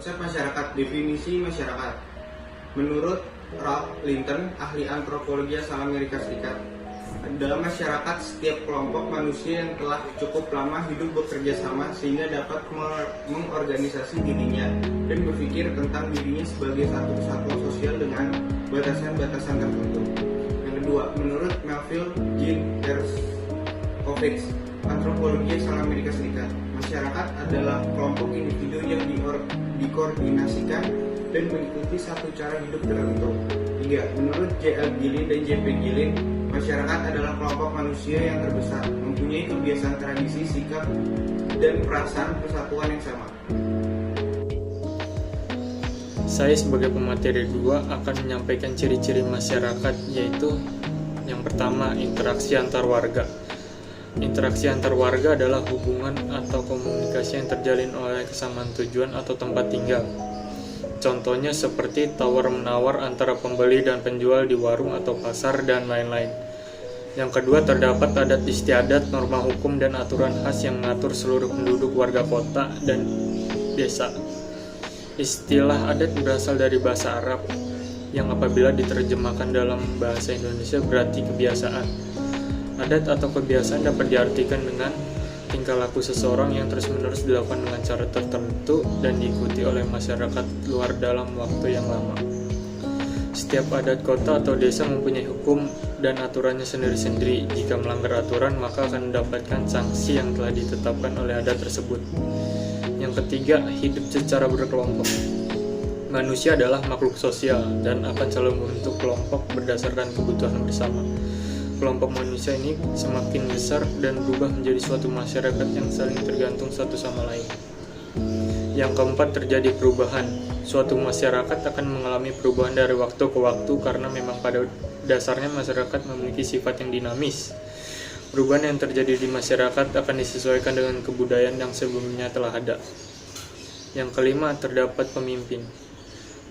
Konsep masyarakat. Definisi masyarakat. Menurut Ralph Linton, ahli antropologi asal Amerika Serikat, dalam masyarakat setiap kelompok manusia yang telah cukup lama hidup bekerja sama sehingga dapat mengorganisasi dirinya dan berpikir tentang dirinya sebagai satu kesatuan sosial dengan batasan-batasan tertentu. Yang kedua, menurut Melville Jean Herskovits, antropologi asal Amerika Serikat, masyarakat adalah kelompok individu yang dikoordinasikan dan mengikuti satu cara hidup tertentu. 3. Menurut J.L. Gillin dan J.P. Gillin, masyarakat adalah kelompok manusia yang terbesar, mempunyai kebiasaan, tradisi, sikap, dan perasaan persatuan yang sama. Saya sebagai pemateri 2 akan menyampaikan ciri-ciri masyarakat, yaitu yang pertama, interaksi antar warga. Interaksi antar warga adalah hubungan atau komunikasi yang terjalin oleh kesamaan tujuan atau tempat tinggal. Contohnya seperti tawar-menawar antara pembeli dan penjual di warung atau pasar dan lain-lain. Yang kedua, terdapat adat istiadat, norma hukum, dan aturan khas yang mengatur seluruh penduduk warga kota dan desa. Istilah adat berasal dari bahasa Arab yang apabila diterjemahkan dalam bahasa Indonesia berarti kebiasaan. Adat atau kebiasaan dapat diartikan dengan tingkah laku seseorang yang terus-menerus dilakukan dengan cara tertentu dan diikuti oleh masyarakat luar dalam waktu yang lama. Setiap adat kota atau desa mempunyai hukum dan aturannya sendiri-sendiri. Jika melanggar aturan, maka akan mendapatkan sanksi yang telah ditetapkan oleh adat tersebut. Yang ketiga, hidup secara berkelompok. Manusia adalah makhluk sosial dan akan selalu membentuk kelompok berdasarkan kebutuhan bersama. Kelompok manusia ini semakin besar dan berubah menjadi suatu masyarakat yang saling tergantung satu sama lain. Yang keempat, terjadi perubahan. Suatu masyarakat akan mengalami perubahan dari waktu ke waktu karena memang pada dasarnya masyarakat memiliki sifat yang dinamis. Perubahan yang terjadi di masyarakat akan disesuaikan dengan kebudayaan yang sebelumnya telah ada. Yang kelima, terdapat pemimpin.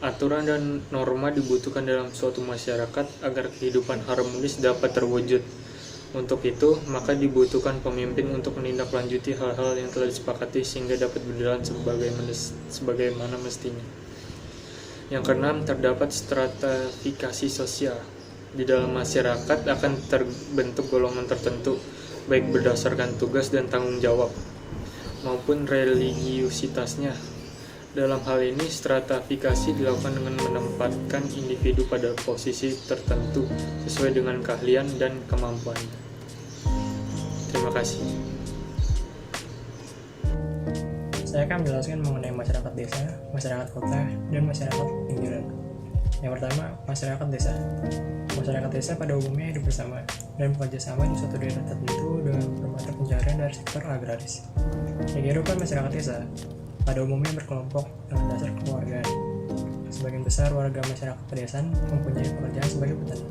Aturan dan norma dibutuhkan dalam suatu masyarakat agar kehidupan harmonis dapat terwujud. Untuk itu, maka dibutuhkan pemimpin untuk menindaklanjuti hal-hal yang telah disepakati sehingga dapat berjalan sebagaimana mestinya. Yang keenam, terdapat stratifikasi sosial. Di dalam masyarakat akan terbentuk golongan tertentu, baik berdasarkan tugas dan tanggung jawab, maupun religiusitasnya. Dalam hal ini, stratifikasi dilakukan dengan menempatkan individu pada posisi tertentu sesuai dengan keahlian dan kemampuannya. Terima kasih. Saya akan menjelaskan mengenai masyarakat desa, masyarakat kota, dan masyarakat pinggiran. Yang pertama, masyarakat desa. Masyarakat desa pada umumnya hidup bersama dan bekerja sama di suatu daerah tertentu dengan bermata pencaharian dari sektor agraris. Kehidupan masyarakat desa pada umumnya berkelompok dengan dasar kekeluargaan. Sebagian besar warga masyarakat pedesaan mempunyai pekerjaan sebagai petani.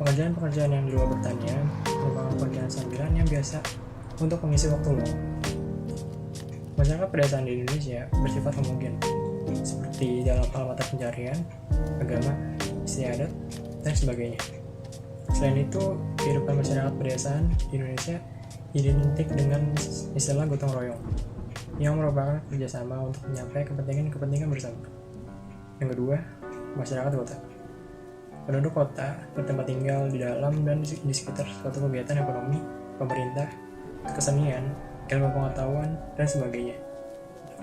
Pekerjaan-pekerjaan yang di luar pertanian merupakan pekerjaan sambilan yang biasa untuk mengisi waktu luang. Masyarakat pedesaan di Indonesia bersifat homogen, seperti dalam hal mata pencarian, agama, istiadat, dan sebagainya. Selain itu, kehidupan masyarakat pedesaan di Indonesia identik dengan istilah gotong royong, yang merupakan kerjasama untuk mencapai kepentingan bersama. Yang kedua, masyarakat kota. Penduduk kota bertempat tinggal di dalam dan di sekitar suatu kegiatan ekonomi, pemerintah, kesenian, ilmu pengetahuan, dan sebagainya.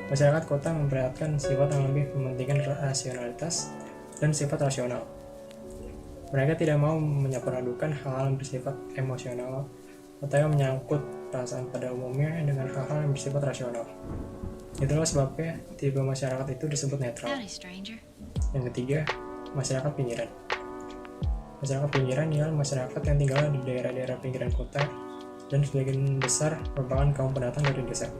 Masyarakat kota memperlihatkan sifat yang lebih mementingkan rasionalitas dan sifat rasional. Mereka tidak mau menyampuradukan hal-hal yang bersifat emosional atau yang menyangkut perasaan pada umumnya dengan hal-hal yang bersifat rasional. Itulah sebabnya tipe masyarakat itu disebut netral. Yang ketiga, masyarakat pinggiran. Masyarakat pinggiran ialah masyarakat yang tinggal di daerah-daerah pinggiran kota dan sebagian besar merupakan kaum pendatang dari desa.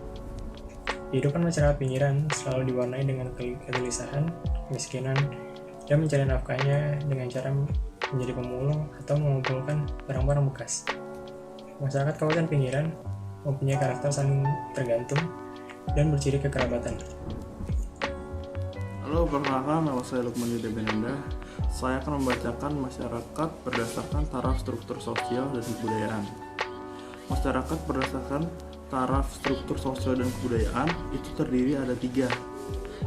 Kehidupan masyarakat pinggiran selalu diwarnai dengan kegelisahan, kemiskinan, dan mencari nafkahnya dengan cara menjadi pemulung atau mengumpulkan barang-barang bekas. Masyarakat kawasan pinggiran mempunyai karakter saling tergantung dan berciri kekerabatan. Halo, perkenalkan, nama saya Lukman Yuda Benanda. Saya akan membacakan masyarakat berdasarkan taraf struktur sosial dan kebudayaan. Masyarakat berdasarkan taraf struktur sosial dan kebudayaan itu terdiri ada 3,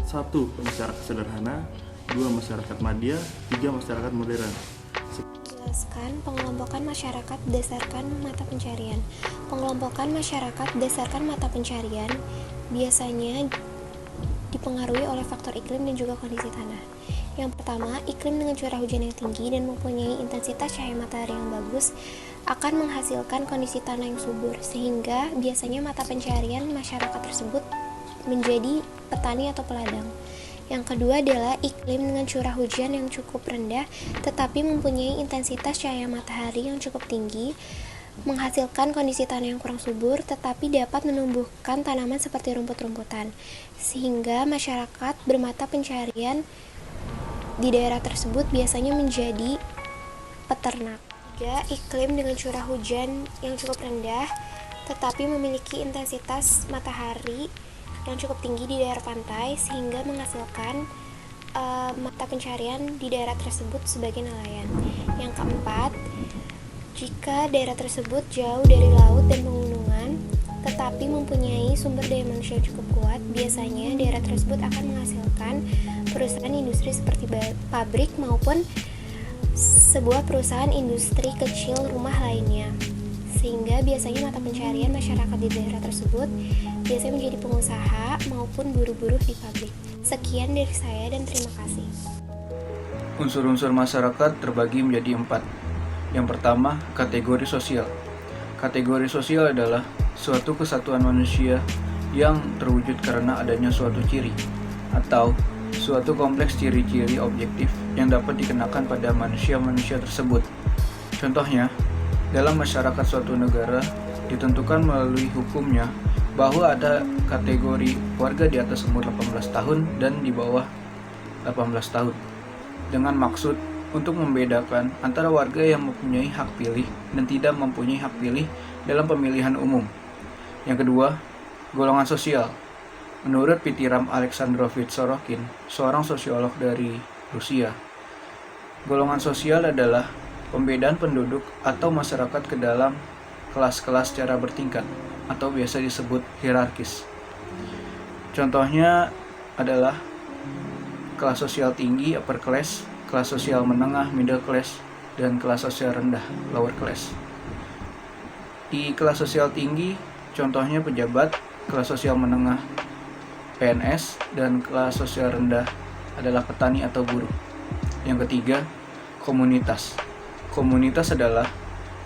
1. Masyarakat sederhana. 2. Masyarakat madya. 3. Masyarakat modern. Jelaskan pengelompokan masyarakat berdasarkan mata pencarian. Pengelompokan masyarakat berdasarkan mata pencarian biasanya dipengaruhi oleh faktor iklim dan juga kondisi tanah. Yang pertama, iklim dengan curah hujan yang tinggi dan mempunyai intensitas cahaya matahari yang bagus akan menghasilkan kondisi tanah yang subur, sehingga biasanya mata pencarian masyarakat tersebut menjadi petani atau peladang. Yang kedua adalah iklim dengan curah hujan yang cukup rendah tetapi mempunyai intensitas cahaya matahari yang cukup tinggi, menghasilkan kondisi tanah yang kurang subur tetapi dapat menumbuhkan tanaman seperti rumput-rumputan, sehingga masyarakat bermata pencarian di daerah tersebut biasanya menjadi peternak. 3. Iklim dengan curah hujan yang cukup rendah tetapi memiliki intensitas matahari yang cukup tinggi di daerah pantai sehingga menghasilkan mata pencarian di daerah tersebut sebagai nelayan. Yang keempat, jika daerah tersebut jauh dari laut dan pegunungan tetapi mempunyai sumber daya manusia yang cukup kuat, biasanya daerah tersebut akan menghasilkan perusahaan industri seperti pabrik maupun sebuah perusahaan industri kecil rumah lainnya, sehingga biasanya mata pencarian masyarakat di daerah tersebut biasanya menjadi pengusaha maupun buruh-buruh di pabrik. Sekian dari saya dan terima kasih. Unsur-unsur masyarakat terbagi menjadi 4. Yang pertama, kategori sosial. Kategori sosial adalah suatu kesatuan manusia yang terwujud karena adanya suatu ciri atau suatu kompleks ciri-ciri objektif yang dapat dikenakan pada manusia-manusia tersebut. Contohnya, dalam masyarakat suatu negara ditentukan melalui hukumnya bahwa ada kategori warga di atas umur 18 tahun dan di bawah 18 tahun dengan maksud untuk membedakan antara warga yang mempunyai hak pilih dan tidak mempunyai hak pilih dalam pemilihan umum. Yang kedua, golongan sosial. Menurut Pitiram Alexandrovich Sorokin, seorang sosiolog dari Rusia, golongan sosial adalah pembedaan penduduk atau masyarakat ke dalam kelas-kelas secara bertingkat atau biasa disebut hierarkis. Contohnya adalah kelas sosial tinggi upper class, kelas sosial menengah middle class, dan kelas sosial rendah lower class. Di kelas sosial tinggi contohnya pejabat, kelas sosial menengah PNS, dan kelas sosial rendah adalah petani atau buruh. Yang ketiga, komunitas. Komunitas adalah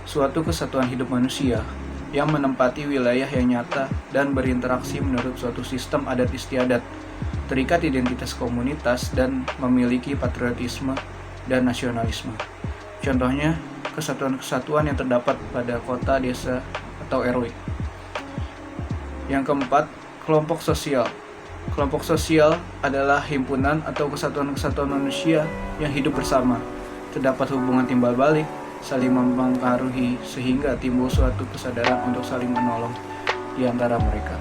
suatu kesatuan hidup manusia yang menempati wilayah yang nyata dan berinteraksi menurut suatu sistem adat istiadat, terikat identitas komunitas dan memiliki patriotisme dan nasionalisme. Contohnya, kesatuan-kesatuan yang terdapat pada kota, desa, atau RW. Yang keempat, kelompok sosial. Kelompok sosial adalah himpunan atau kesatuan-kesatuan manusia yang hidup bersama. Terdapat hubungan timbal balik, saling mempengaruhi sehingga timbul suatu kesadaran untuk saling menolong di antara mereka.